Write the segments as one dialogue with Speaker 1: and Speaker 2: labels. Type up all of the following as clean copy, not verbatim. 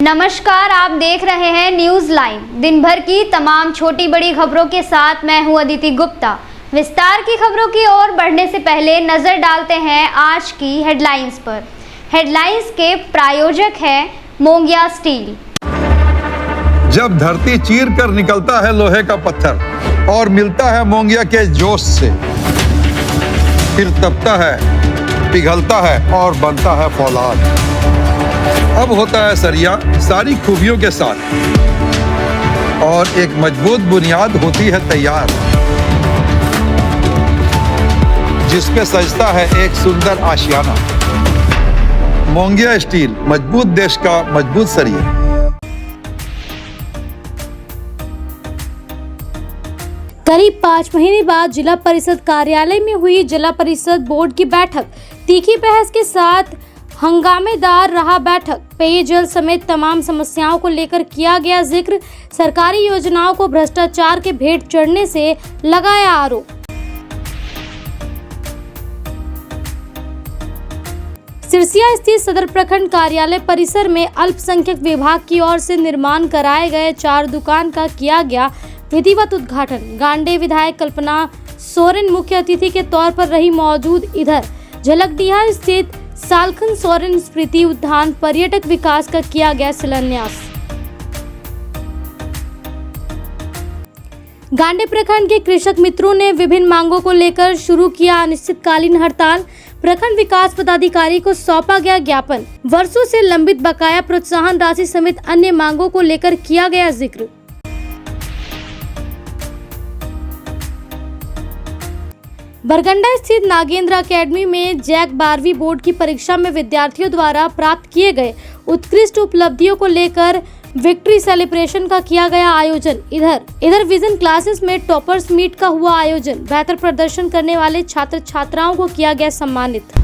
Speaker 1: नमस्कार, आप देख रहे हैं न्यूज लाइन। दिन भर की तमाम छोटी बड़ी खबरों के साथ मैं हूं अदिति गुप्ता। विस्तार की खबरों की ओर बढ़ने से पहले नजर डालते हैं आज की हेडलाइंस पर। हेडलाइंस के प्रायोजक हैं मोंगिया स्टील।
Speaker 2: जब धरती चीर कर निकलता है लोहे का पत्थर और मिलता है मोंगिया के जोश से, फिर तपता है, पिघलता है और बनता है फौलाद। अब होता है सरिया सारी खूबियों के साथ और एक मजबूत बुनियाद होती है तैयार, जिस पे सजता है एक सुंदर आशियाना। मोंगिया स्टील, मजबूत देश का मजबूत सरिया।
Speaker 3: करीब 5 महीने बाद जिला परिषद कार्यालय में हुई जिला परिषद बोर्ड की बैठक। तीखी बहस के साथ हंगामेदार रहा बैठक। पेयजल समेत तमाम समस्याओं को लेकर किया गया जिक्र। सरकारी योजनाओं को भ्रष्टाचार के भेंट चढ़ने से लगाया आरोप। सिरसिया स्थित सदर प्रखंड कार्यालय परिसर में अल्पसंख्यक विभाग की ओर से निर्माण कराए गए 4 दुकान का किया गया विधिवत उद्घाटन। गांडे विधायक कल्पना सोरेन मुख्य अतिथि के तौर पर रही मौजूद। इधर झलकडीहा स्थित सालखन सोरेन स्मृति उद्यान पर्यटक विकास का किया गया शिलान्यास। गांडे प्रखंड के कृषक मित्रों ने विभिन्न मांगों को लेकर शुरू किया अनिश्चितकालीन हड़ताल। प्रखंड विकास पदाधिकारी को सौंपा गया ज्ञापन। वर्षों से लंबित बकाया प्रोत्साहन राशि समेत अन्य मांगों को लेकर किया गया जिक्र। बरगंडा स्थित नागेंद्र एकेडमी में जैक 12वीं बोर्ड की परीक्षा में विद्यार्थियों द्वारा प्राप्त किए गए उत्कृष्ट उपलब्धियों को लेकर विक्ट्री सेलिब्रेशन का किया गया आयोजन। इधर विजन क्लासेस में टॉपर्स मीट का हुआ आयोजन। बेहतर प्रदर्शन करने वाले छात्र छात्राओं को किया गया सम्मानित।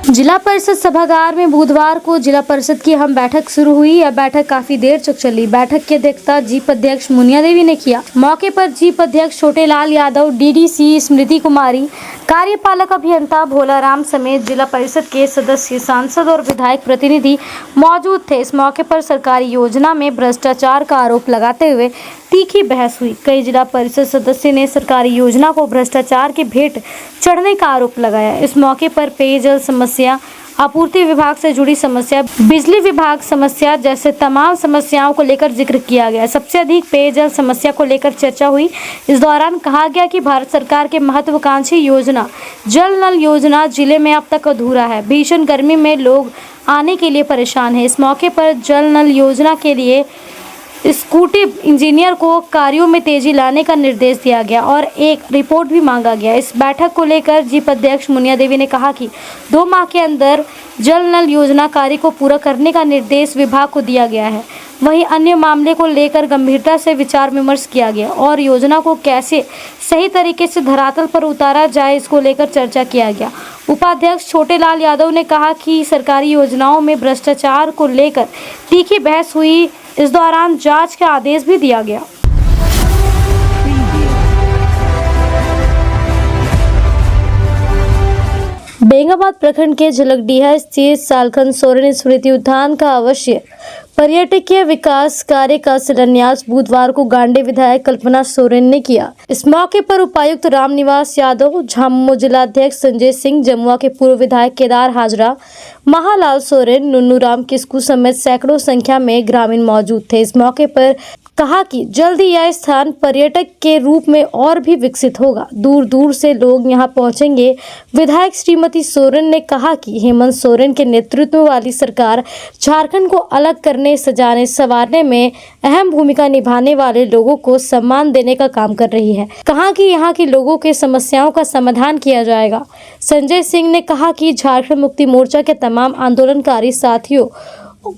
Speaker 3: जिला परिषद सभागार में बुधवार को जिला परिषद की अहम बैठक शुरू हुई। यह बैठक काफी देर तक चली। बैठक की अध्यक्षता जीप अध्यक्ष मुनिया देवी ने किया। मौके पर जीप अध्यक्ष छोटेलाल यादव, डीडीसी स्मृति कुमारी, कार्यपालक अभियंता भोलाराम समेत जिला परिषद के सदस्य, सांसद और विधायक प्रतिनिधि मौजूद थे। इस मौके पर सरकारी योजना में भ्रष्टाचार का आरोप लगाते हुए तीखी बहस हुई। कई जिला परिषद सदस्य ने सरकारी योजना को भ्रष्टाचार के भेंट चढ़ने का आरोप लगाया। इस मौके पर पेयजल समस्या, आपूर्ति विभाग से जुड़ी समस्या, बिजली विभाग समस्या जैसे तमाम समस्याओं को लेकर जिक्र किया गया। सबसे अधिक पेयजल समस्या को लेकर चर्चा हुई। इस दौरान कहा गया कि भारत सरकार के महत्वाकांक्षी योजना जल नल योजना जिले में अब तक अधूरा है। भीषण गर्मी में लोग आने के लिए परेशान है। इस मौके पर जल नल योजना के लिए स्कूटी इंजीनियर को कार्यों में तेजी लाने का निर्देश दिया गया और एक रिपोर्ट भी मांगा गया। इस बैठक को लेकर जीप अध्यक्ष मुनिया देवी ने कहा कि 2 माह के अंदर जल नल योजना कार्य को पूरा करने का निर्देश विभाग को दिया गया है। वहीं अन्य मामले को लेकर गंभीरता से विचार विमर्श किया गया और योजना को कैसे सही तरीके से धरातल पर उतारा जाए, इसको लेकर चर्चा किया गया। उपाध्यक्ष छोटेलाल यादव ने कहा कि सरकारी योजनाओं में भ्रष्टाचार को लेकर तीखी बहस हुई। इस दौरान जांच का आदेश भी दिया गया। बेंगाबाद प्रखंड के झलकडीहा स्थित सालखन सोरेन स्मृति उद्यान का अवश्य पर्यटकीय विकास कार्य का शिलान्यास बुधवार को गांडे विधायक कल्पना सोरेन ने किया। इस मौके पर उपायुक्त रामनिवास यादव, झामुमो जिलाध्यक्ष संजय सिंह, जमुआ के पूर्व विधायक केदार हाजरा, महालाल सोरेन, नुन्नू राम किस्कू समेत सैकड़ों संख्या में ग्रामीण मौजूद थे। इस मौके पर कहा कि जल्द ही यह स्थान पर्यटक के रूप में और भी विकसित होगा। दूर दूर से लोग यहां पहुंचेंगे। विधायक श्रीमती सोरेन ने कहा कि हेमंत सोरेन के नेतृत्व वाली सरकार झारखंड को अलग करने, सजाने, संवारने में अहम भूमिका निभाने वाले लोगों को सम्मान देने का काम कर रही है। कहा कि यहाँ के लोगों के समस्याओं का समाधान किया जाएगा। संजय सिंह ने कहा कि झारखंड मुक्ति मोर्चा के तमाम आंदोलनकारी साथियों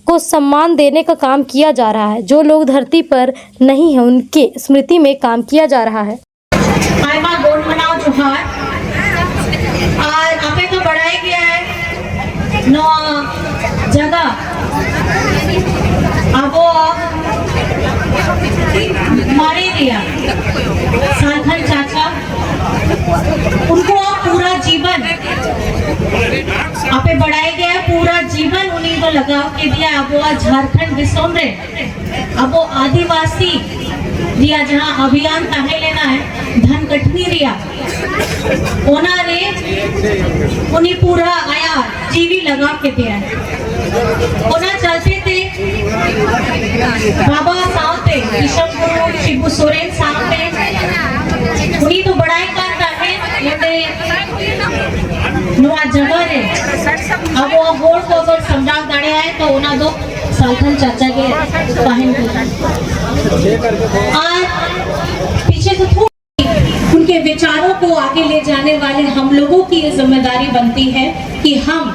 Speaker 3: को सम्मान देने का काम किया जा रहा है। जो लोग धरती पर नहीं है उनके स्मृति में काम किया जा रहा है।
Speaker 4: बढ़ाया गया है 9 जगह। अब वो मारे दिया सालखन चाचा, उनको पूरा जीवन लगा के दिया। अब वो झारखंड दिसों में अब वो आदिवासी रिया जहाँ अभियान ताहे लेना है धन कटनी रिया ओना रे उन्हीं पूरा आया जीवी लगा के दिया है। ओना चलते थे बाबा सावते ईशम गुरु शिबू सोरेन सावते उन्हीं तो बड़ाई करता है नुआ जगह रे अब वो होड़ को अगर सम्राट दाड़े आए तो उना दो सालखन चाचा के पहन और पीछे से उनके विचारों को आगे ले जाने वाले हम लोगों की ये जिम्मेदारी बनती है कि हम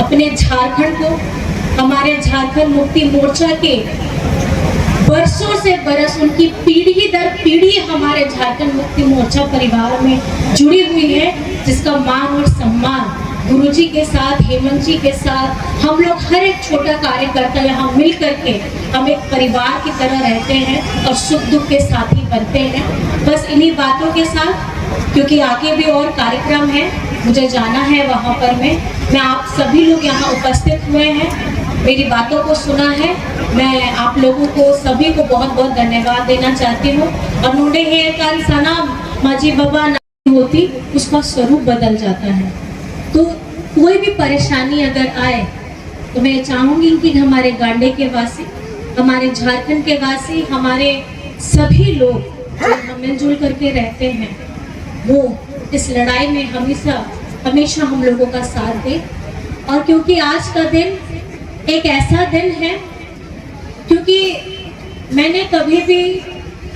Speaker 4: अपने झारखंड को हमारे झारखंड मुक्ति मोर्चा के बरसों से बरस उनकी पीढ़ी दर पीढ़ी हमारे झारखंड मुक्ति मोर्चा परिवार में जुड़ी हुई है, जिसका मान और सम्मान गुरुजी के साथ हेमंत जी के साथ हम लोग हर एक छोटा कार्यकर्ता यहाँ मिल करके हम एक परिवार की तरह रहते हैं और सुख दुख के साथी बनते हैं। बस इन्हीं बातों के साथ, क्योंकि आगे भी और कार्यक्रम है, मुझे जाना है वहाँ पर मैं आप सभी लोग यहाँ उपस्थित हुए हैं, मेरी बातों को सुना है, मैं आप लोगों को सभी को बहुत बहुत धन्यवाद देना चाहती हूँ। और नोडे है काल सना माजी बाबा नहीं होती उसका स्वरूप बदल जाता है, तो कोई भी परेशानी अगर आए तो मैं चाहूंगी कि हमारे गांडे के वासी, हमारे झारखंड के वासी, हमारे सभी लोग जो हम मिलजुल करके रहते हैं वो इस लड़ाई में हमेशा हम लोगों का साथ दे। और क्योंकि आज का दिन एक ऐसा दिन है, क्योंकि मैंने कभी भी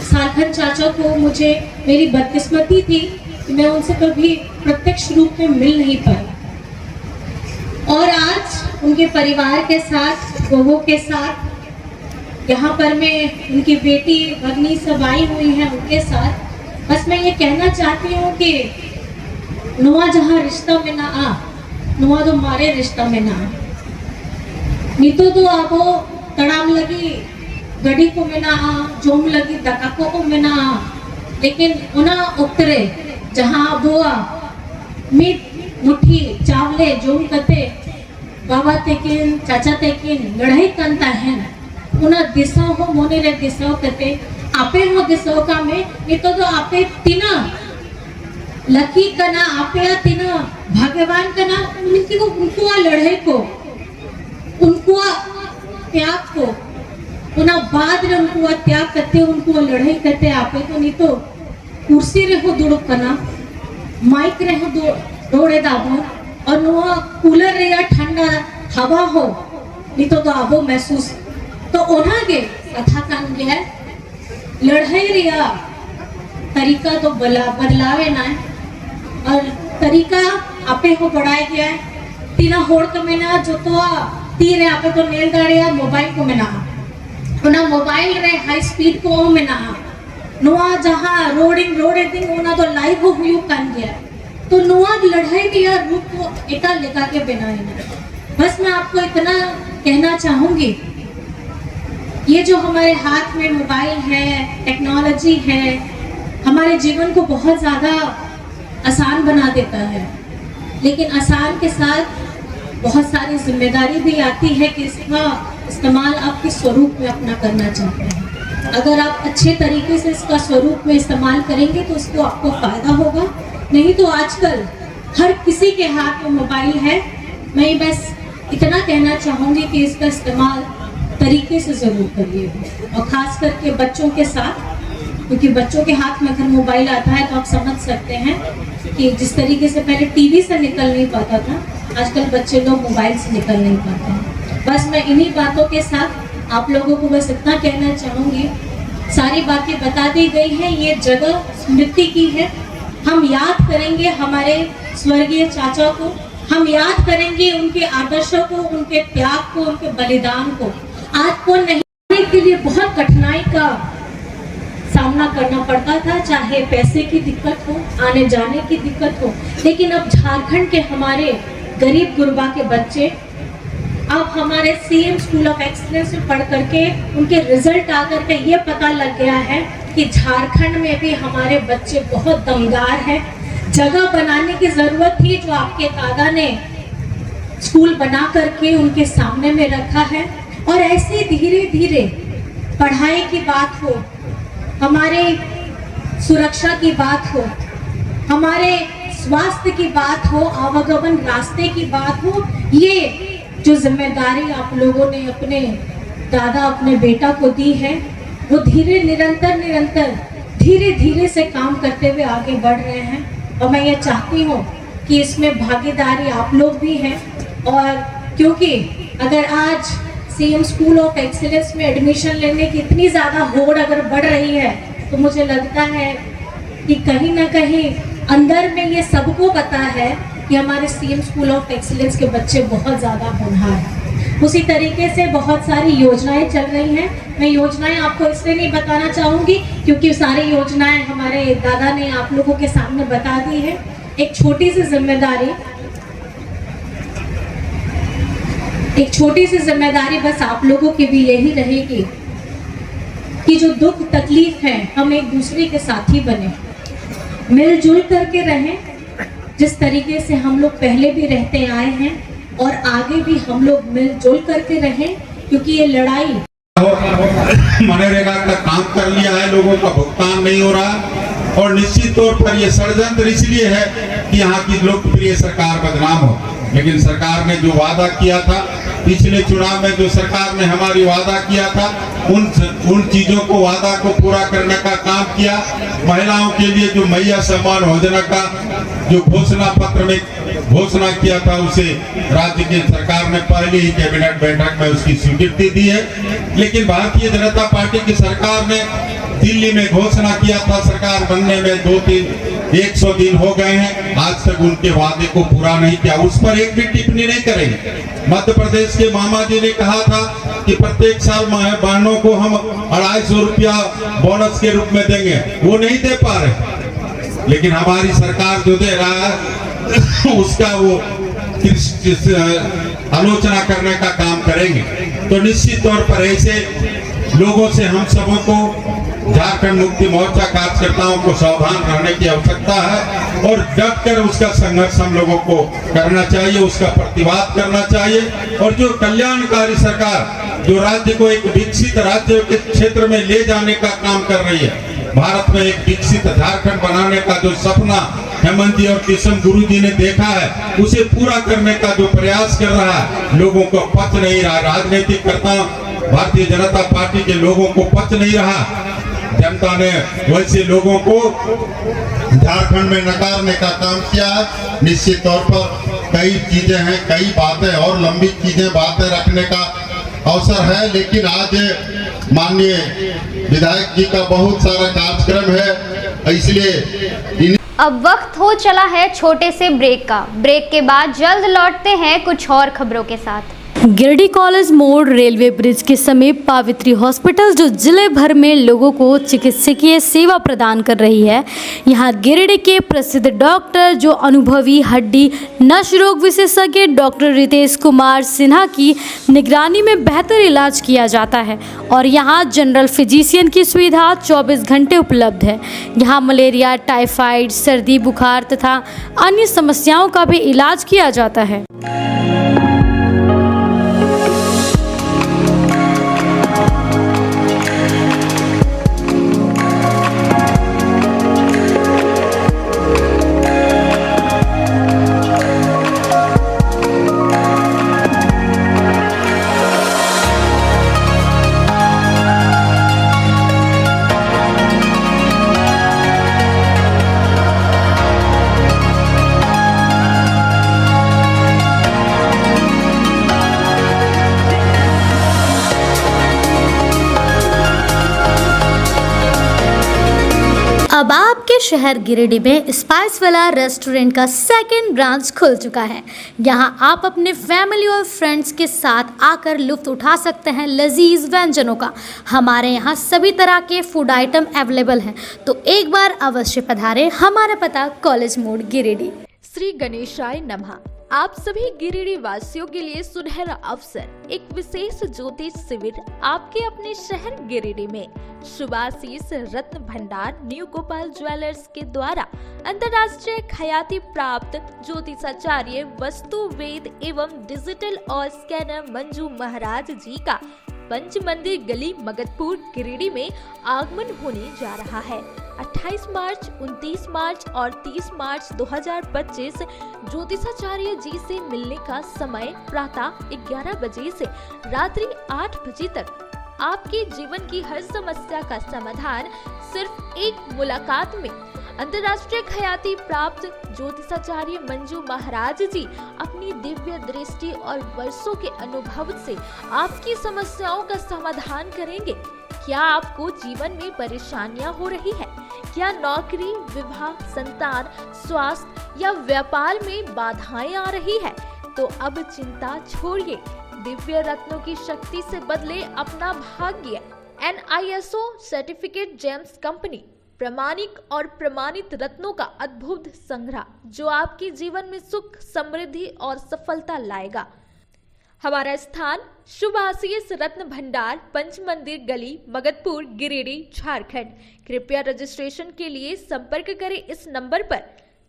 Speaker 4: सालखन चाचा को, मुझे मेरी बदकिस्मती थी कि मैं उनसे कभी प्रत्यक्ष रूप में मिल नहीं पाई, और आज उनके परिवार के साथ, बहुओं के साथ यहाँ पर मैं उनकी बेटी भगनी सब आई हुई हैं उनके साथ। बस मैं ये कहना चाहती हूँ कि नुआ जहाँ रिश्ता में ना आ, नुआ तो मारे रिश्ता में ना आ, नीतो तो आपो तड़ाम लगी गड़ी को में ना आ, जोम लगी दकाको को में ना आ, लेकिन उना उतरे जहाँ बोआ मीट मुट्ठी चावले जोम कते बाबा तेकिन चाचा तेकिन लड़ाई करता है उना दिशा हो मोने रे दिशा कते आपे हो दिशा का में ये तो आपे तीना लकी कना आपे तीना भगवान कना उनकी को उनको लड़ाई को उनको त्याग को उना बाद रे उनको त्याग करते उनको लड़ाई करते आपे तो नहीं तो कुर्सी रे हो दुड़ो कना माइक रे हो दौड़े दाबो और नुआ कूलर रे या ठंडा हवा हो नहीं तो आबो महसूस तो ओनागे कथा कान गया लड़ाई रिया तरीका तो बदलावे ना है, और तरीका आपे हो बढ़ाया गया है। तीना होड़ को में ना जो तो तीर है आपे तो नेल दाड़िया मोबाइल को में ना उना मोबाइल रे हाई स्पीड को में ना नुआ जहाँ रोडिंग उना तो लाइव हो हुई कान गया, तो नुआ लड़ाई दिया रूप को एका लेका के बनाए ना। बस मैं आपको इतना कहना चाहूंगी, ये जो हमारे हाथ में मोबाइल है, टेक्नोलॉजी है, हमारे जीवन को बहुत ज़्यादा आसान बना देता है, लेकिन आसान के साथ बहुत सारी जिम्मेदारी भी आती है कि इसका इस्तेमाल आप किस स्वरूप में अपना करना चाहते हैं। अगर आप अच्छे तरीके से इसका स्वरूप में इस्तेमाल करेंगे तो उसको आपको फायदा होगा, नहीं तो आजकल हर किसी के हाथ में मोबाइल है। मैं बस इतना कहना चाहूँगी कि इसका इस्तेमाल तरीके से ज़रूर करिए, और ख़ास करके बच्चों के साथ, क्योंकि बच्चों के हाथ में अगर मोबाइल आता है तो आप समझ सकते हैं कि जिस तरीके से पहले टीवी से निकल नहीं पाता था, आजकल बच्चे लोग मोबाइल से निकल नहीं पाते हैं। बस मैं इन्हीं बातों के साथ आप लोगों को बस इतना कहना चाहूँगी, सारी बातें बता दी गई हैं, ये जगह स्मृति की है। हम याद करेंगे हमारे स्वर्गीय चाचा को, हम याद करेंगे उनके आदर्शों को, उनके त्याग को, उनके बलिदान को। आज को नहीं के लिए बहुत कठिनाई का सामना करना पड़ता था, चाहे पैसे की दिक्कत हो, आने जाने की दिक्कत हो, लेकिन अब झारखंड के हमारे गरीब गुरबा के बच्चे अब हमारे सीएम स्कूल ऑफ एक्सीलेंस में पढ़ करके उनके रिजल्ट आकर के ये पता लग गया है कि झारखंड में भी हमारे बच्चे बहुत दमदार हैं। जगह बनाने की जरूरत थी जो आपके दादा ने स्कूल बना करके उनके सामने में रखा है। और ऐसे धीरे धीरे पढ़ाई की बात हो, हमारे सुरक्षा की बात हो, हमारे स्वास्थ्य की बात हो, आवागमन रास्ते की बात हो, ये जो जिम्मेदारी आप लोगों ने अपने दादा अपने बेटा को दी है, वो निरंतर धीरे धीरे से काम करते हुए आगे बढ़ रहे हैं। और मैं ये चाहती हूँ कि इसमें भागीदारी आप लोग भी हैं। और क्योंकि अगर आज सीएम स्कूल ऑफ एक्सीलेंस में एडमिशन लेने की इतनी ज़्यादा होड़ अगर बढ़ रही है, तो मुझे लगता है कि कहीं ना कहीं अंदर में ये सबको पता है कि हमारे सीएम स्कूल ऑफ एक्सीलेंस के बच्चे बहुत ज़्यादा होनहार हैं। उसी तरीके से बहुत सारी योजनाएं चल रही हैं। मैं योजनाएं आपको इसलिए नहीं बताना चाहूँगी क्योंकि सारी योजनाएं हमारे दादा ने आप लोगों के सामने बता दी है। एक छोटी सी जिम्मेदारी बस आप लोगों की भी यही रहेगी कि जो दुख तकलीफ है हम एक दूसरे के साथी बने, मिलजुल करके रहें, जिस तरीके से हम लोग पहले भी रहते आए हैं और आगे भी हम लोग मिलजुल करके रहें, क्योंकि ये लड़ाई
Speaker 5: मनरेगा का काम कर लिया है, लोगों का भुगतान नहीं हो रहा। और निश्चित तौर पर यह षड्यंत्र इसलिए है कि यहाँ की लोकप्रिय सरकार बदनाम हो। लेकिन सरकार ने जो वादा किया था, पिछले चुनाव में जो सरकार ने हमारी वादा किया था, उन चीजों को वादा को पूरा करने का काम किया। महिलाओं के लिए जो मैया सम्मान योजना का जो घोषणा पत्र में घोषणा किया था, उसे राज्य की सरकार ने पहले ही कैबिनेट बैठक में उसकी स्वीकृति दी है। लेकिन भारतीय जनता पार्टी की सरकार ने दिल्ली में घोषणा किया था, सरकार बनने में 100 दिन हो गए हैं, आज तक उनके वादे को पूरा नहीं किया। उस पर एक भी टिप्पणी नहीं करेंगे। मध्य प्रदेश के मामा जी ने कहा था कि प्रत्येक साल बहनों को हम 250 रुपया बोनस के रूप में देंगे, वो नहीं दे पा रहे। लेकिन हमारी सरकार जो दे रहा है उसका वो आलोचना करने का काम करेंगे। तो निश्चित तौर पर ऐसे लोगों से हम सबों को, झारखंड मुक्ति मोर्चा कार्यकर्ताओं को सावधान रहने की आवश्यकता है और डट कर उसका संघर्ष हम लोगों को करना चाहिए, उसका प्रतिवाद करना चाहिए। और जो कल्याणकारी सरकार जो राज्य को एक विकसित राज्य के क्षेत्र में ले जाने का काम कर रही है, भारत में एक विकसित झारखंड बनाने का जो सपना हेमंत जी और किशन गुरु जी ने देखा है, उसे पूरा करने का जो प्रयास कर रहा है, लोगों को पच नहीं रहा। राजनीतिक करता भारतीय जनता पार्टी के लोगों को पच नहीं रहा। जनता ने वैसे लोगों को झारखंड में नकारने का काम किया है। निश्चित तौर पर कई चीजें हैं, कई बातें और लंबी बातें रखने का अवसर है, लेकिन आज माननीय विधायक जी का बहुत सारा कार्यक्रम है, इसलिए
Speaker 1: अब वक्त हो चला है छोटे से ब्रेक का। ब्रेक के बाद जल्द लौटते हैं कुछ और खबरों के साथ।
Speaker 3: गिरिडीह कॉलेज मोड़ रेलवे ब्रिज के समीप पावित्री हॉस्पिटल जो जिले भर में लोगों को चिकित्सकीय सेवा प्रदान कर रही है, यहां गिरिडीह के प्रसिद्ध डॉक्टर जो अनुभवी हड्डी नस रोग विशेषज्ञ डॉक्टर रितेश कुमार सिन्हा की निगरानी में बेहतर इलाज किया जाता है और यहां जनरल फिजिशियन की सुविधा 24 घंटे उपलब्ध है। यहां मलेरिया, टाइफाइड, सर्दी, बुखार तथा अन्य समस्याओं का भी इलाज किया जाता है। अब आपके शहर गिरिडीह में स्पाइसविला रेस्टोरेंट का सेकंड ब्रांच खुल चुका है। यहां आप अपने फैमिली और फ्रेंड्स के साथ आकर लुत्फ उठा सकते हैं लजीज व्यंजनों का। हमारे यहां सभी तरह के फूड आइटम अवेलेबल हैं, तो एक बार अवश्य पधारें। हमारा पता कॉलेज मोड़ गिरिडीह।
Speaker 6: श्री गणेशाय नमः। आप सभी गिरिडीह वासियों के लिए सुनहरा अवसर, एक विशेष ज्योतिष शिविर आपके अपने शहर गिरिडीह में शुभाशीष रत्न भंडार न्यू गोपाल ज्वेलर्स के द्वारा अंतर्राष्ट्रीय ख्याति प्राप्त ज्योतिषाचार्य वस्तु वेद एवं डिजिटल और स्कैनर मंजू महाराज जी का पंच मंदिर गली मगधपुर गिरिडीह में आगमन होने जा रहा है। 28 मार्च, 29 मार्च और 30 मार्च 2025 ज्योतिषाचार्य जी से मिलने का समय प्रातः 11 बजे से रात्रि 8 बजे तक। आपके जीवन की हर समस्या का समाधान सिर्फ एक मुलाकात में। अंतर्राष्ट्रीय ख्याति प्राप्त ज्योतिषाचार्य मंजू महाराज जी अपनी दिव्य दृष्टि और वर्षों के अनुभव से आपकी समस्याओं का समाधान करेंगे। क्या आपको जीवन में परेशानियां हो रही है? क्या नौकरी, विवाह, संतान, स्वास्थ्य या व्यापार में बाधाएं आ रही है? तो अब चिंता छोड़िए, दिव्य रत्नों की शक्ति से बदले अपना भाग्य। NISO सर्टिफिकेट जेम्स कंपनी प्रामाणिक और प्रमाणित रत्नों का अद्भुत संग्रह जो आपके जीवन में सुख, समृद्धि और सफलता लाएगा। हमारा स्थान शुभाशीष रत्न भंडार, पंच मंदिर गली, मगधपुर, गिरिडीह, झारखंड। कृपया रजिस्ट्रेशन के लिए संपर्क करें इस नंबर पर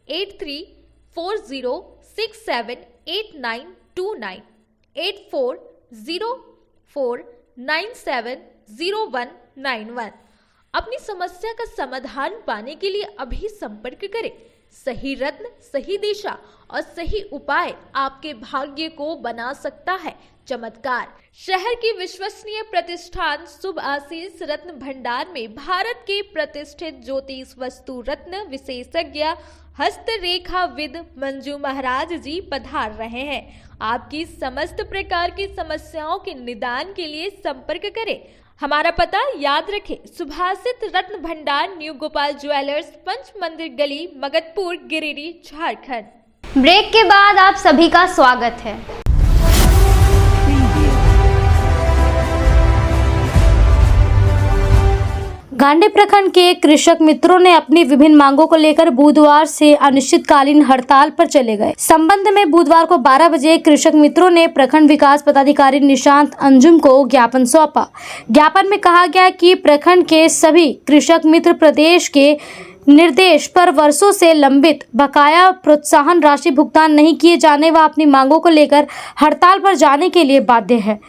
Speaker 6: 8340678929 8404970191। अपनी समस्या का समाधान पाने के लिए अभी संपर्क करें। सही रत्न, सही दिशा और सही उपाय आपके भाग्य को बना सकता है चमत्कार। शहर की विश्वसनीय प्रतिष्ठान शुभाशीष रत्न भंडार में भारत के प्रतिष्ठित ज्योतिष वस्तु रत्न विशेषज्ञ हस्तरेखाविद मंजू महाराज जी पधार रहे हैं। आपकी समस्त प्रकार की समस्याओं के निदान के लिए संपर्क करें। हमारा पता याद रखें, शुभाशीष रत्न भंडार न्यू गोपाल ज्वेलर्स, पंच मंदिर गली, मगधपुर, गिरिडीह, झारखंड।
Speaker 1: ब्रेक के बाद आप सभी का स्वागत है।
Speaker 3: गांडे प्रखंड के कृषक मित्रों ने अपनी विभिन्न मांगों को लेकर बुधवार से अनिश्चितकालीन हड़ताल पर चले गए। संबंध में बुधवार को 12 बजे कृषक मित्रों ने प्रखंड विकास पदाधिकारी निशांत अंजुम को ज्ञापन सौंपा। ज्ञापन में कहा गया कि प्रखंड के सभी कृषक मित्र प्रदेश के निर्देश पर वर्षों से लंबित बकाया प्रोत्साहन राशि भुगतान नहीं किए जाने व अपनी मांगों को लेकर हड़ताल पर जाने के लिए बाध्य है।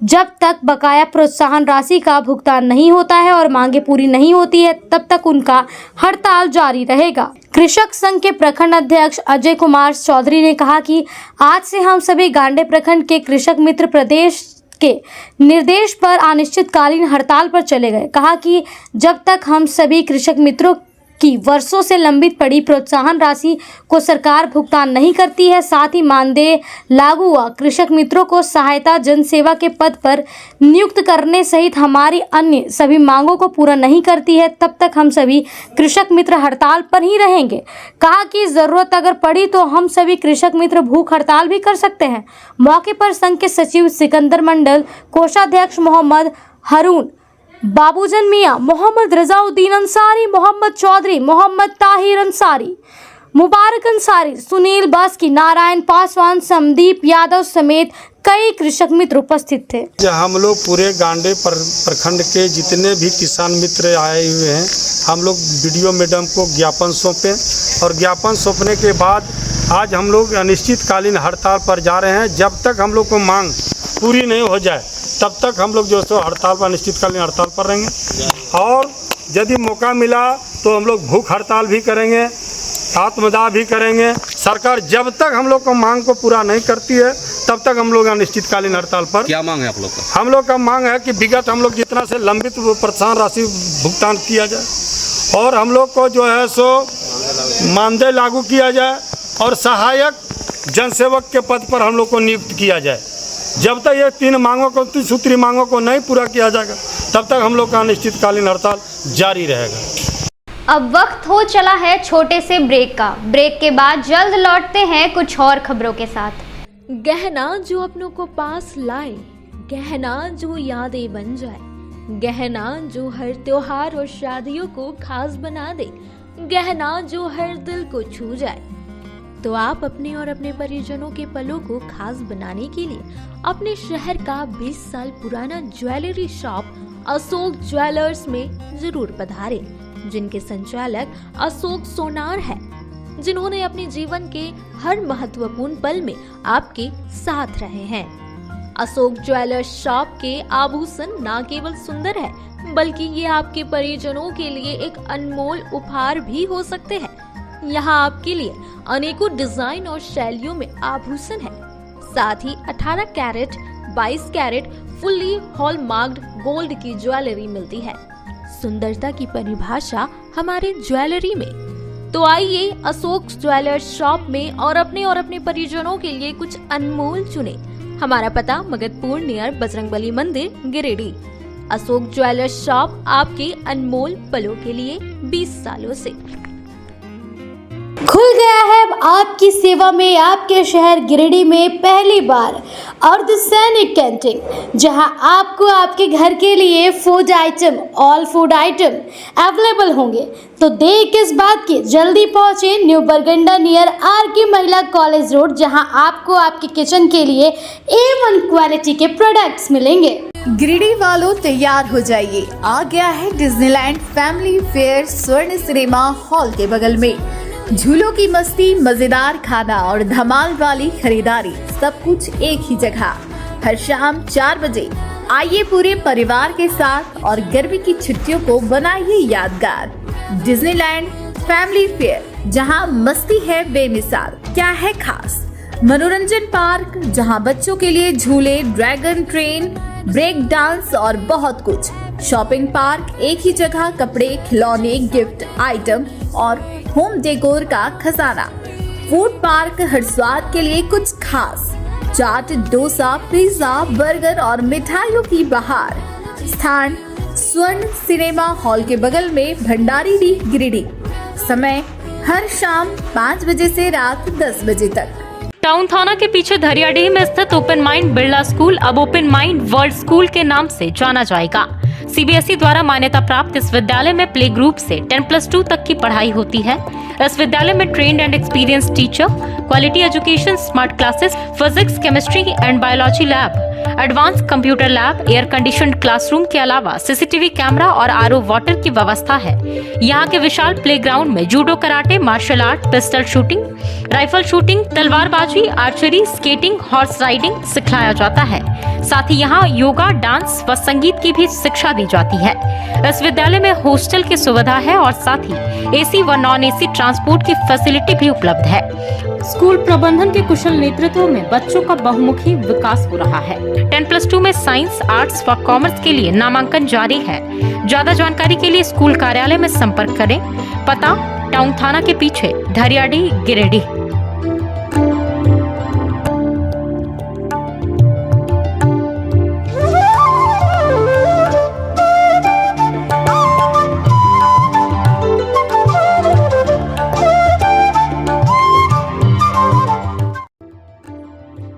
Speaker 3: जब तक बकाया प्रोत्साहन राशि का भुगतान नहीं होता है और मांगे पूरी नहीं होती है, तब तक उनका हड़ताल जारी रहेगा। कृषक संघ के प्रखंड अध्यक्ष अजय कुमार चौधरी ने कहा कि आज से हम सभी गांडे प्रखंड के कृषक मित्र प्रदेश के निर्देश पर अनिश्चितकालीन हड़ताल पर चले गए। कहा कि जब तक हम सभी कृषक मित्रों की वर्षों से लंबित पड़ी प्रोत्साहन राशि को सरकार भुगतान नहीं करती है, साथ ही मानदेय लागू हुआ कृषक मित्रों को सहायता जनसेवा के पद पर नियुक्त करने सहित हमारी अन्य सभी मांगों को पूरा नहीं करती है, तब तक हम सभी कृषक मित्र हड़ताल पर ही रहेंगे। कहा कि जरूरत अगर पड़ी तो हम सभी कृषक मित्र भूख हड़ताल भी कर सकते हैं। मौके पर संघ के सचिव सिकंदर मंडल, कोषाध्यक्ष मोहम्मद हारून, बाबूजन मियां, मोहम्मद रजाउद्दीन अंसारी, मोहम्मद चौधरी, मोहम्मद ताहिर अंसारी, मुबारक अंसारी, सुनील बास्की, नारायण पासवान, संदीप यादव समेत कई कृषक मित्र उपस्थित थे।
Speaker 7: हम लोग पूरे गांडे प्रखंड के जितने भी किसान मित्र आए हुए हैं, हम लोग वीडियो मैडम को ज्ञापन सौंपे और ज्ञापन सौंपने के बाद आज हम लोग अनिश्चितकालीन हड़ताल पर जा रहे हैं। जब तक हम लोग को मांग पूरी नहीं हो जाए तब तक हम लोग जो सो हड़ताल पर अनिश्चितकालीन हड़ताल पर रहेंगे और यदि मौका मिला तो हम लोग भूख हड़ताल भी करेंगे, आत्मदाह भी करेंगे। सरकार जब तक हम लोग को मांग को पूरा नहीं करती है तब तक हम लोग अनिश्चितकालीन हड़ताल पर।
Speaker 8: क्या मांग है आप लोग का?
Speaker 7: हम लोग का मांग है कि विगत हम लोग जितना से लंबित प्रोत्साहन राशि भुगतान किया जाए और हम लोग को जो है सो मानदेय लागू किया जाए और सहायक जनसेवक के पद पर हम लोग को नियुक्त किया जाए। जब तक ये तीन सूत्री मांगों को नहीं पूरा किया जाएगा तब तक हम लोग का अनिश्चितकालीन हड़ताल जारी रहेगा।
Speaker 1: अब वक्त हो चला है छोटे से ब्रेक का। ब्रेक के बाद जल्द लौटते हैं कुछ और खबरों के साथ।
Speaker 6: गहना जो अपनों को पास लाए, गहना जो यादें बन जाए, गहना जो हर त्योहार और शादियों को खास बना दे, गहना जो हर दिल को छू जाए। तो आप अपने और अपने परिजनों के पलों को खास बनाने के लिए अपने शहर का 20 साल पुराना ज्वेलरी शॉप अशोक ज्वेलर्स में जरूर पधारें, जिनके संचालक अशोक सोनार है, जिन्होंने अपने जीवन के हर महत्वपूर्ण पल में आपके साथ रहे हैं। अशोक ज्वेलर्स शॉप के आभूषण न केवल सुंदर है, बल्कि ये आपके परिजनों के लिए एक अनमोल उपहार भी हो सकते हैं। यहाँ आपके लिए अनेकों डिजाइन और शैलियों में आभूषण है। साथ ही 18 कैरेट, 22 कैरेट फुल्ली हॉलमार्क्ड गोल्ड की ज्वेलरी मिलती है। सुंदरता की परिभाषा हमारे ज्वेलरी में। तो आइए अशोक ज्वेलर्स शॉप में और अपने परिजनों के लिए कुछ अनमोल चुने। हमारा पता मगधपुर नियर बजरंगबली मंदिर, गिरिडीह। अशोक ज्वेलर्स शॉप आपके अनमोल पलों के लिए 20 सालों से।
Speaker 3: खुल गया है अब आपकी सेवा में आपके शहर गिरिडीह में पहली बार अर्धसैनिक कैंटीन, जहां आपको आपके घर के लिए food item, all food item available होंगे। तो देर किस बात की, जल्दी पहुंचे न्यू बरगंडा नियर आर.के. महिला कॉलेज रोड, जहां आपको आपके किचन के लिए A1 क्वालिटी के प्रोडक्ट्स मिलेंगे।
Speaker 8: गिरिडीह वालों तैयार हो जाइए, आ गया है डिज्नीलैंड फैमिली फेयर स्वर्ण सिनेमा हॉल के बगल में। झूलों की मस्ती, मजेदार खाना और धमाल वाली खरीदारी, सब कुछ एक ही जगह। हर शाम 4 बजे आइए पूरे परिवार के साथ और गर्मी की छुट्टियों को बनाइए यादगार। डिज्नीलैंड फैमिली फेयर, जहां मस्ती है बेमिसाल। क्या है खास? मनोरंजन पार्क, जहां बच्चों के लिए झूले, ड्रैगन ट्रेन, ब्रेक डांस और बहुत कुछ। शॉपिंग पार्क, एक ही जगह कपड़े, खिलौने, गिफ्ट आइटम और होम डेकोर का खजाना। फूड पार्क, हर स्वाद के लिए कुछ खास। चाट, डोसा, पिज्जा, बर्गर और मिठाइयों की बहार। स्थान स्वर्ण सिनेमा हॉल के बगल में, भंडारीडीह, गिरिडीह। समय हर शाम 5 बजे से रात 10 बजे तक।
Speaker 9: टाउन थाना के पीछे धरियाडीह में स्थित ओपन माइंड बिरला स्कूल अब ओपन माइंड वर्ल्ड स्कूल के नाम से जाना जाएगा। सीबीएसई द्वारा मान्यता प्राप्त इस विद्यालय में प्ले ग्रुप से 10+2 तक की पढ़ाई होती है। इस विद्यालय में trained and experience teacher, quality education, smart classes, physics, chemistry and biology lab, advance computer lab, air conditioned classroom के अलावा सीसीटीवी कैमरा और आरओ वाटर की व्यवस्था है। यहाँ के विशाल प्लेग्राउंड में judo, karate, martial art, pistol shooting, rifle shooting, तलवारबाजी, आर्चरी, स्केटिंग, हॉर्स राइडिंग सिखाया जाता है। साथ ही यहाँ योगा, डांस व संगीत की भी शिक्षा दी जाती है। इस विद्यालय में हॉस्टल की सुविधा है और साथ ही एसी व नॉन एसी ट्रांसपोर्ट की फैसिलिटी भी उपलब्ध है। स्कूल प्रबंधन के कुशल नेतृत्व में बच्चों का बहुमुखी विकास हो रहा है। 10+2 में साइंस, आर्ट्स व कॉमर्स के लिए नामांकन जारी है। ज्यादा जानकारी के लिए स्कूल कार्यालय में संपर्क करें। पता टाउन थाना के पीछे, धरियाडीह, Giridih.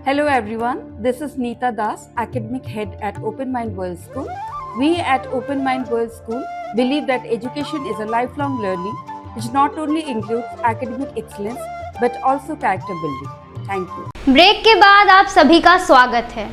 Speaker 10: Hello everyone, this is Neeta Das, Academic Head at Open Mind World School. We at Open Mind World School believe that education is a lifelong learning which not only includes academic excellence but also character building. Thank you.
Speaker 1: Break के बाद आप सभी का स्वागत है।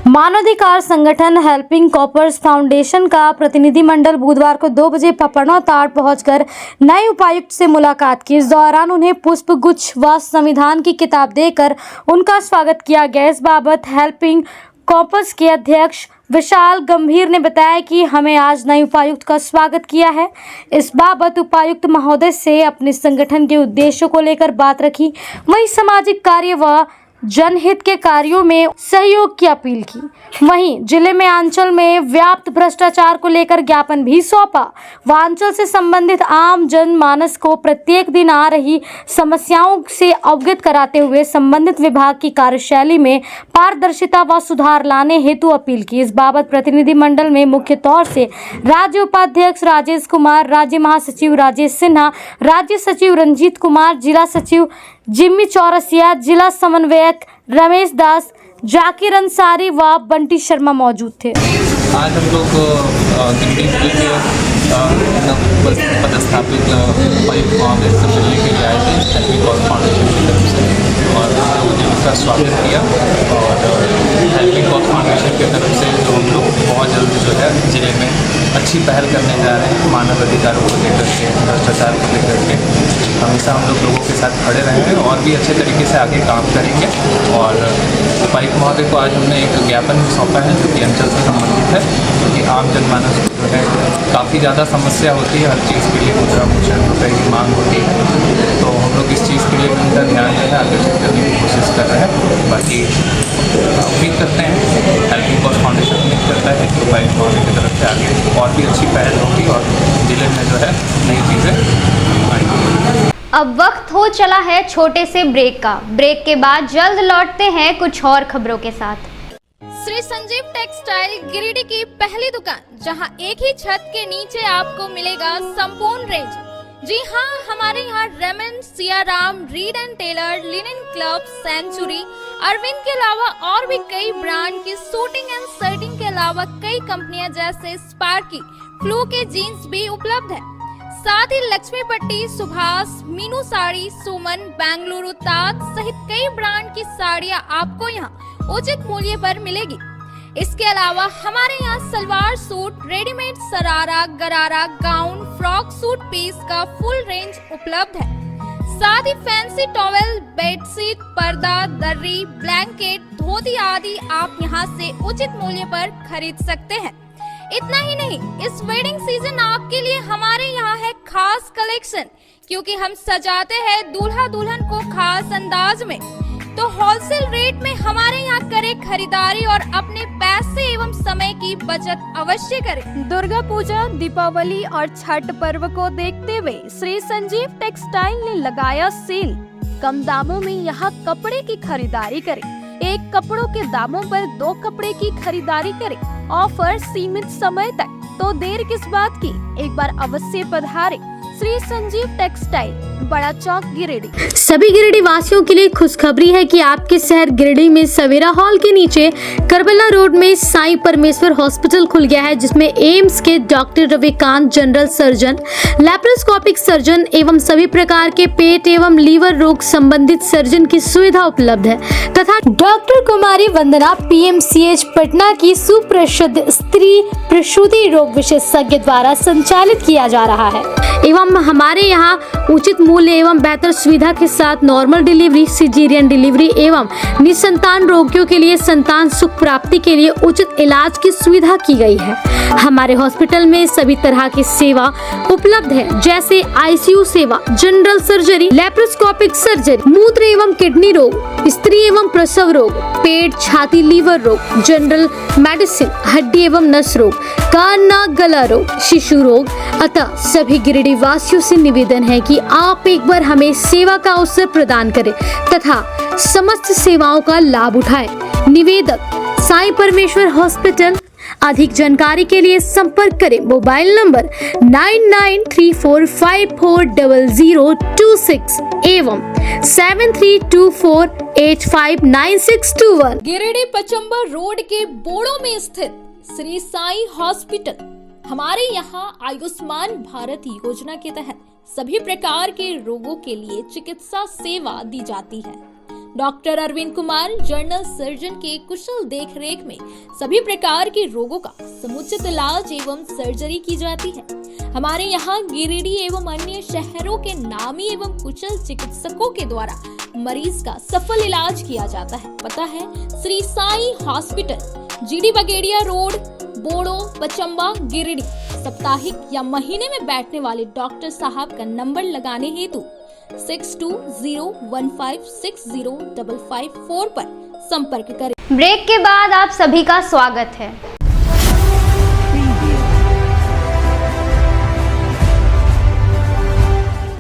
Speaker 3: मानवाधिकार संगठन helping Cowper's foundation का प्रतिनिधिमंडल बुधवार को 2 बजे पपरना ताड़ पहुंचकर नए उपायुक्त से मुलाकात की। इस दौरान उन्हें पुष्प गुच्छ व संविधान की किताब देकर उनका स्वागत किया गया। इस बाबत हेल्पिंग कॉपर्स के अध्यक्ष विशाल गंभीर ने बताया कि हमें आज नए उपायुक्त का स्वागत किया है। इस बाबत उपायुक्त महोदय से अपने संगठन के उद्देश्यों को लेकर बात रखी, वहीं सामाजिक कार्य व जनहित के कार्यों में सहयोग की अपील की। वहीं जिले में अंचल में व्याप्त भ्रष्टाचार को लेकर ज्ञापन भी सौंपा व अंचल से संबंधित आम जनमानस को प्रत्येक दिन आ रही समस्याओं से अवगत कराते हुए संबंधित विभाग की कार्यशैली में पारदर्शिता व सुधार लाने हेतु अपील की। इस बाबत प्रतिनिधिमंडल में मुख्य तौर से राज्य उपाध्यक्ष राजेश कुमार, राज्य महासचिव राजेश सिन्हा, राज्य सचिव रंजीत कुमार, जिला सचिव जिम्मी चौरसिया, जिला समन्वयक रमेश दास, जाकिर अंसारी व बंटी शर्मा मौजूद थे।
Speaker 11: आज हम लोग गिरिडीह जिले के पदस्थापित पाइप कांग्रेस से मिलने के लिए आए थे हेल्पिंग कॉज फाउंडेशन की तरफ से, और लोगों ने उनका स्वागत किया। और हेल्पिंग कॉज फाउंडेशन की तरफ से जो हम लोग बहुत जल्द जो है जिले में अच्छी पहल करने जा रहे हैं, मानव अधिकारों को लेकर के, भ्रष्टाचार को लेकर के हमेशा हम लोगों के साथ खड़े रहे हैं और भी अच्छे तरीके से आगे काम करेंगे। और उपायुक्त महोदय को आज हमने एक ज्ञापन भी सौंपा है जो कि अंचल से संबंधित है, क्योंकि आम जनमानस को जो है काफ़ी ज़्यादा समस्या होती है, हर चीज़ के लिए मुद्रा भूषण रुपये की मांग होती है। तो हम लोग इस चीज़ के लिए भी उनका ध्यान जो है आकर्षित करने की कोशिश कर रहे हैं। बाकी उम्मीद करते हैं, हेल्पिंग कॉज फाउंडेशन उम्मीद करता है कि उपायुक्त महोदय की तरफ से आगे और भी अच्छी पहल होगी और जिले में जो है नई चीज़ें आएंगी।
Speaker 1: अब वक्त हो चला है छोटे से ब्रेक का। ब्रेक के बाद जल्द लौटते हैं कुछ और खबरों के साथ।
Speaker 6: श्री संजीव टेक्सटाइल गिरिडीह की पहली दुकान, जहां एक ही छत के नीचे आपको मिलेगा संपूर्ण रेंज। जी हाँ, हमारे यहाँ Raymond, Siyaram, Reid and Taylor, Linen Club, Century, Arvind के अलावा और भी कई ब्रांड की सूटिंग एंड शर्टिंग के अलावा कई कंपनियां जैसे स्पार्की, फ्लू के जीन्स भी उपलब्ध है। साथ ही लक्ष्मी पट्टी, सुभाष, मीनू साड़ी, सुमन, बेंगलुरु ताज सहित कई ब्रांड की साड़ियां आपको यहाँ उचित मूल्य पर मिलेगी। इसके अलावा हमारे यहाँ सलवार सूट, रेडीमेड सरारा, गरारा, गाउन, फ्रॉक सूट पीस का फुल रेंज उपलब्ध है। साथ ही फैंसी टॉवेल, बेडशीट, पर्दा, दर्री, ब्लैंकेट, धोती आदि आप यहाँ से उचित मूल्य पर खरीद सकते हैं। इतना ही नहीं, इस वेडिंग सीजन आपके लिए हमारे यहाँ है खास कलेक्शन, क्योंकि हम सजाते हैं दूल्हा दुल्हन को खास अंदाज में। तो होलसेल रेट में हमारे यहाँ करें खरीदारी और अपने पैसे एवं समय की बचत अवश्य करें। दुर्गा पूजा, दीपावली और छठ पर्व को देखते हुए श्री संजीव टेक्सटाइल ने लगाया सेल। कम दामों में यहाँ कपड़े की खरीदारी करें। एक कपड़ों के दामों पर 2 कपड़े की खरीदारी करें। ऑफर सीमित समय तक, तो देर किस बात की, एक बार अवश्य पधारें। श्री संजीव टेक्सटाइल, बड़ा चौक, गिरिडीह।
Speaker 3: सभी गिरिडीह वासियों के लिए खुशखबरी है कि आपके शहर गिरिडीह में सवेरा हॉल के नीचे करबला रोड में साईं परमेश्वर हॉस्पिटल खुल गया है, जिसमें एम्स के doctor Ravikant, general surgeon, laparoscopic surgeon एवं सभी प्रकार के पेट एवं लीवर रोग संबंधित सर्जन की सुविधा उपलब्ध है तथा डॉक्टर कुमारी वंदना PMCH पटना की सुप्रसिद्ध स्त्री प्रसूति रोग विशेषज्ञ द्वारा संचालित किया जा रहा है। एवं हमारे यहाँ उचित मूल्य एवं बेहतर सुविधा के साथ नॉर्मल डिलीवरी, सिजेरियन डिलीवरी एवं निसंतान रोगियों के लिए संतान सुख प्राप्ति के लिए उचित इलाज की सुविधा की गई है। हमारे हॉस्पिटल में सभी तरह की सेवा उपलब्ध है, जैसे ICU सेवा, जनरल सर्जरी, लैप्रोस्कोपिक सर्जरी, मूत्र एवं किडनी रोग, स्त्री एवं प्रसव रोग, पेट, छाती, लीवर रोग, जनरल मेडिसिन, हड्डी एवं नस रोग, कान, नाक, गला रोग, शिशु रोग। अतः सभी गिरिडीह वासियों से निवेदन है कि आप एक बार हमें सेवा का अवसर प्रदान करें तथा समस्त सेवाओं का लाभ उठाएं। निवेदक साईं परमेश्वर हॉस्पिटल। अधिक जानकारी के लिए संपर्क करें मोबाइल नंबर 9934540026 एवं 7324859621।
Speaker 6: गिरिडीह पचंबा रोड के बोड़ो में स्थित श्री साईं हॉस्पिटल। हमारे यहाँ आयुष्मान भारत योजना के तहत सभी प्रकार के रोगों के लिए चिकित्सा सेवा दी जाती है। Doctor Arvind Kumar, general surgeon के कुशल देखरेख में सभी प्रकार के रोगों का समुचित इलाज एवं सर्जरी की जाती है। हमारे यहाँ गिरिडीह एवं अन्य शहरों के नामी एवं कुशल चिकित्सकों के द्वारा मरीज का सफल इलाज किया जाता है। पता है Shri Sai hospital, GD Bagedia road, Bodo, Pachamba, Giridih. साप्ताहिक या महीने में बैठने वाले डॉक्टर साहब का नंबर लगाने हेतु 6201560554 पर संपर्क करें।
Speaker 1: ब्रेक के बाद आप सभी का स्वागत है।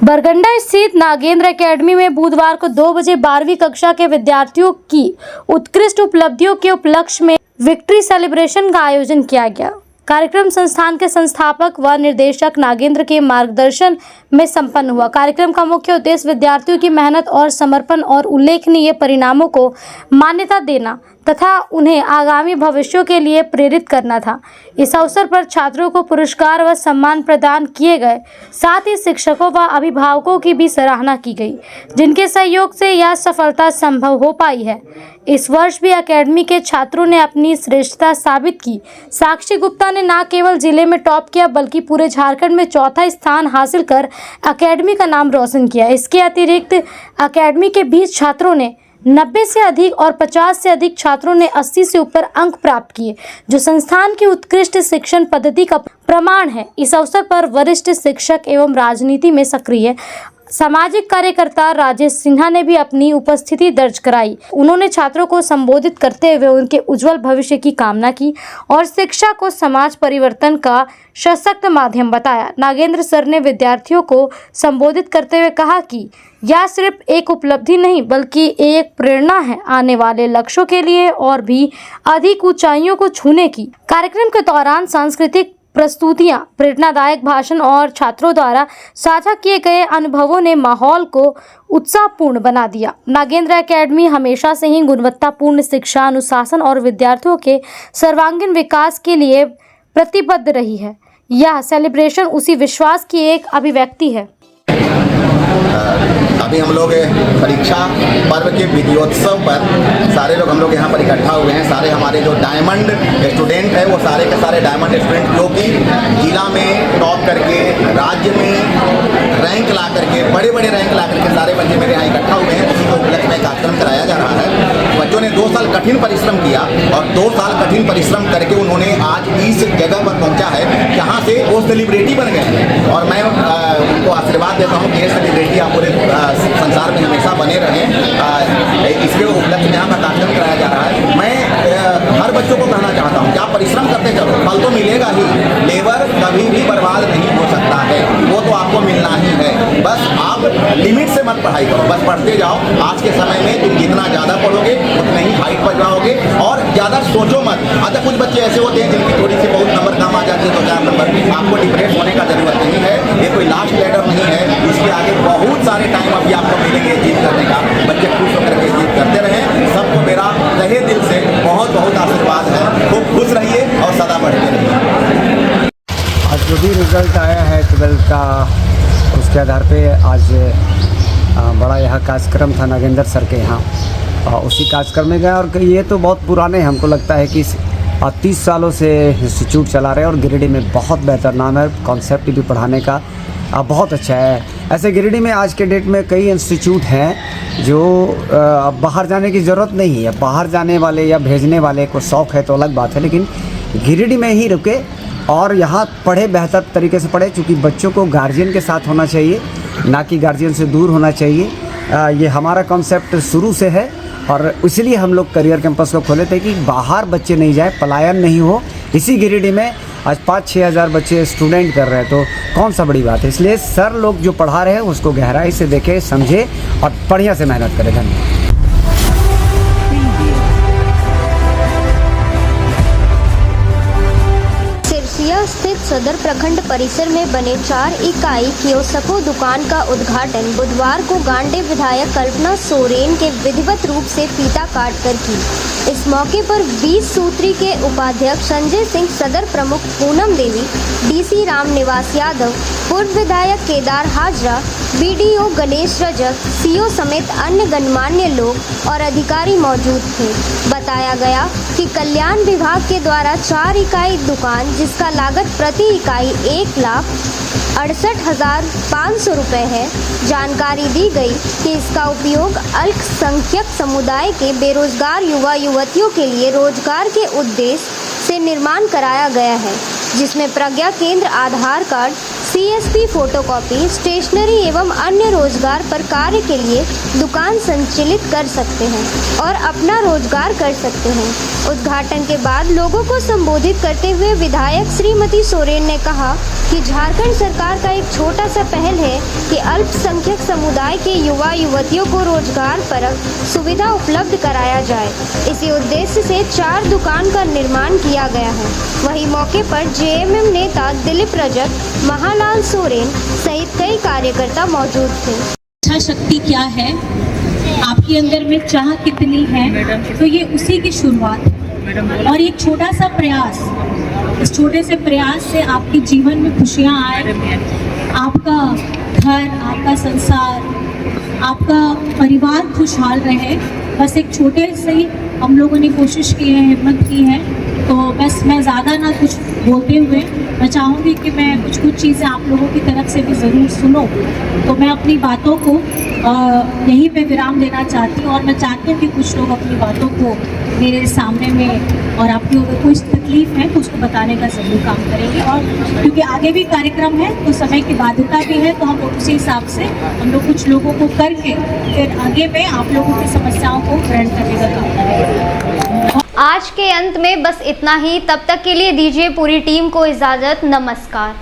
Speaker 3: बरगंडा स्थित नागेंद्र एकेडमी में बुधवार को 2 बजे 12वीं कक्षा के विद्यार्थियों की उत्कृष्ट उपलब्धियों के उपलक्ष्य में विक्ट्री सेलिब्रेशन का आयोजन किया गया। कार्यक्रम संस्थान के संस्थापक व निर्देशक नागेंद्र के मार्गदर्शन में संपन्न हुआ। कार्यक्रम का मुख्य उद्देश्य विद्यार्थियों की मेहनत और समर्पण और उल्लेखनीय परिणामों को मान्यता देना तथा उन्हें आगामी भविष्यों के लिए प्रेरित करना था। इस अवसर पर छात्रों को पुरस्कार व सम्मान प्रदान किए गए। साथ ही शिक्षकों व अभिभावकों की भी सराहना की गई, जिनके सहयोग से यह सफलता संभव हो पाई है। इस वर्ष भी एकेडमी के छात्रों ने अपनी श्रेष्ठता साबित की। साक्षी गुप्ता ने न केवल जिले में टॉप किया बल्कि पूरे झारखंड में चौथा स्थान हासिल कर एकेडमी का नाम रोशन किया। इसके अतिरिक्त एकेडमी के 20 छात्रों ने 90 से अधिक और 50 से अधिक छात्रों ने 80 से ऊपर अंक प्राप्त किए, जो संस्थान की उत्कृष्ट शिक्षण पद्धति का प्रमाण है। इस अवसर पर वरिष्ठ शिक्षक एवं राजनीति में सक्रिय सामाजिक कार्यकर्ता राजेश सिन्हा ने भी अपनी उपस्थिति दर्ज कराई। उन्होंने छात्रों को संबोधित करते हुए उनके उज्जवल भविष्य की कामना की और शिक्षा को समाज परिवर्तन का सशक्त माध्यम बताया। नागेंद्र सर ने विद्यार्थियों को संबोधित करते हुए कहा कि यह सिर्फ एक उपलब्धि नहीं बल्कि एक प्रेरणा है आने वाले लक्ष्यों के लिए और भी अधिक ऊंचाइयों को छूने की। कार्यक्रम के दौरान सांस्कृतिक प्रस्तुतियां, प्रेरणादायक भाषण और छात्रों द्वारा साझा किए गए अनुभवों ने माहौल को उत्साहपूर्ण बना दिया। नागेंद्र एकेडमी हमेशा से ही गुणवत्तापूर्ण शिक्षा, अनुशासन और विद्यार्थियों के सर्वांगीण विकास के लिए प्रतिबद्ध रही है। यह सेलिब्रेशन उसी विश्वास की एक अभिव्यक्ति है।
Speaker 12: अभी हम लोग परीक्षा पर्व के विजयोत्सव पर सारे लोग हम लोग यहाँ पर इकट्ठा हुए हैं। सारे हमारे जो डायमंड स्टूडेंट हैं वो सारे के सारे डायमंड स्टूडेंट जो कि जिला में टॉप करके, राज्य में रैंक ला करके, बड़े बड़े रैंक ला करके सारे बच्चे मेरे यहाँ इकट्ठा हुए हैं। उसी को उपलक्ष्य में कार्यक्रम कराया जा रहा है। बच्चों ने 2 साल कठिन परिश्रम किया और 2 साल कठिन परिश्रम करके उन्होंने आज इस जगह पर पहुँचा है जहाँ से वो सेलिब्रिटी बन गए हैं। और मैं उनको आशीर्वाद देता हूँ कि ये सेलिब्रिटी आप पूरे संसार में हमेशा बने रहें। इसके उपलक्ष्य में यहाँ पर कार्यक्रम कराया जा रहा है। मैं हर बच्चों को कहना चाहता हूँ कि आप परिश्रम करते चलो, फल तो मिलेगा ही। लेबर कभी भी बर्बाद नहीं हो सकता है, वो तो आपको मिलना ही है। बस आप लिमिट से मत पढ़ाई करो, बस पढ़ते जाओ। आज के समय में तुम जितना ज़्यादा पढ़ोगे उतने ही हाइट पर जाओगे और ज़्यादा सोचो मत। अच्छा, कुछ बच्चे ऐसे होते हैं जिनकी थोड़ी सी बहुत नंबर कम आ जाती है तो 4 नंबर, आपको डिप्रेस होने का जरूरत नहीं है। ये कोई लास्ट लेटर नहीं है, इसके आगे बहुत सारे टाइम अभी आपको मिलेंगे जीत करने का। बच्चे खुश होकर के जीत करते रहें। सबको मेरा तहे दिल से बहुत बहुत आशीर्वाद है। खूब खुश रहिए और सदा बढ़ते रहिए।
Speaker 13: आज जो भी रिजल्ट आया है 12th का, उसके आधार पे आज बड़ा यहाँ कार्यक्रम था नागेंद्र सर के यहाँ, उसी कार्यक्रम में गए। और ये तो बहुत पुराने, हमको लगता है कि 30 सालों से इंस्टीट्यूट चला रहे हैं और गिरिडीह में बहुत बेहतर नाम है। कॉन्सेप्ट भी पढ़ाने का बहुत अच्छा है। ऐसे गिरिडीह में आज के डेट में कई इंस्टीट्यूट हैं जो अब बाहर जाने की ज़रूरत नहीं है। बाहर जाने वाले या भेजने वाले को शौक़ है तो अलग बात है, लेकिन गिरिडीह में ही रुके और यहाँ पढ़े, बेहतर तरीके से पढ़े। क्योंकि बच्चों को गार्जियन के साथ होना चाहिए, ना कि गार्जियन से दूर होना चाहिए। ये हमारा कॉन्सेप्ट शुरू से है और इसलिए हम लोग करियर कैंपस को खोले थे कि बाहर बच्चे नहीं जाए, पलायन नहीं हो। इसी गिरिडीह में आज 5-6 हज़ार बच्चे स्टूडेंट कर रहे हैं, तो कौन सा बड़ी बात है। इसलिए सर लोग जो पढ़ा रहे हैं उसको गहराई से देखें, समझे और बढ़िया से मेहनत करें। धन्यवाद।
Speaker 1: सिरसिया स्थित सदर प्रखंड परिसर में बने 4 इकाई कियोस्को दुकान का उद्घाटन बुधवार को गांडे विधायक कल्पना सोरेन के विधिवत रूप से फीता काट कर की। इस मौके पर 20 सूत्री के उपाध्यक्ष संजय सिंह, सदर प्रमुख पूनम देवी, डीसी राम निवास यादव, पूर्व विधायक केदार हाजरा, बीडीओ गणेश रजक, सीओ समेत अन्य गणमान्य लोग और अधिकारी मौजूद थे। बताया गया कि कल्याण विभाग के द्वारा 4 इकाई दुकान, जिसका लागत प्रति इकाई 1,68,500 रुपये है। जानकारी दी गई कि इसका उपयोग अल्पसंख्यक समुदाय के बेरोजगार युवा युवतियों के लिए रोजगार के उद्देश्य से निर्माण कराया गया है, जिसमें प्रज्ञा केंद्र, आधार कार्ड, CSP फोटोकॉपी, स्टेशनरी एवं अन्य रोजगार पर कार्य के लिए दुकान संचालित कर सकते हैं और अपना रोजगार कर सकते हैं। उद्घाटन के बाद लोगों को संबोधित करते हुए विधायक श्रीमती सोरेन ने कहा कि झारखंड सरकार का एक छोटा सा पहल है कि अल्पसंख्यक समुदाय के युवा युवतियों को रोजगार परक सुविधा उपलब्ध कराया जाए। इसी उद्देश्य से 4 दुकान का निर्माण किया गया है। वहीं मौके पर JMM नेता दिलीप रजक, महालाल सोरेन सहित कई कार्यकर्ता मौजूद थे।
Speaker 4: इच्छा शक्ति क्या है, आपकी आपके अंदर में चाह कितनी है, तो ये उसी की शुरुआत है। और एक छोटा सा प्रयास, इस छोटे से प्रयास से आपके जीवन में खुशियाँ आए, आपका घर, आपका संसार, आपका परिवार खुशहाल रहे। बस एक छोटे से ही हम लोगों ने कोशिश की है, हिम्मत की है। तो बस मैं ज़्यादा ना कुछ बोलते हुए मैं चाहूँगी कि मैं कुछ चीज़ें आप लोगों की तरफ से भी ज़रूर सुनो। तो मैं अपनी बातों को यहीं पे विराम देना चाहती हूँ और मैं चाहती हूँ कि कुछ लोग अपनी बातों को मेरे सामने में और आपकी अगर कोई तकलीफ है तो उसको बताने का ज़रूर काम करेंगे। और क्योंकि आगे भी कार्यक्रम है तो समय की बाध्यता भी है, तो हम लोग उसी हिसाब से हम लोग कुछ लोगों को करके फिर आगे में आप लोगों की समस्याओं को ग्रहण करने का काम करेंगे।
Speaker 1: आज के अंत में बस इतना ही। तब तक के लिए दीजिए पूरी टीम को इजाज़त। नमस्कार।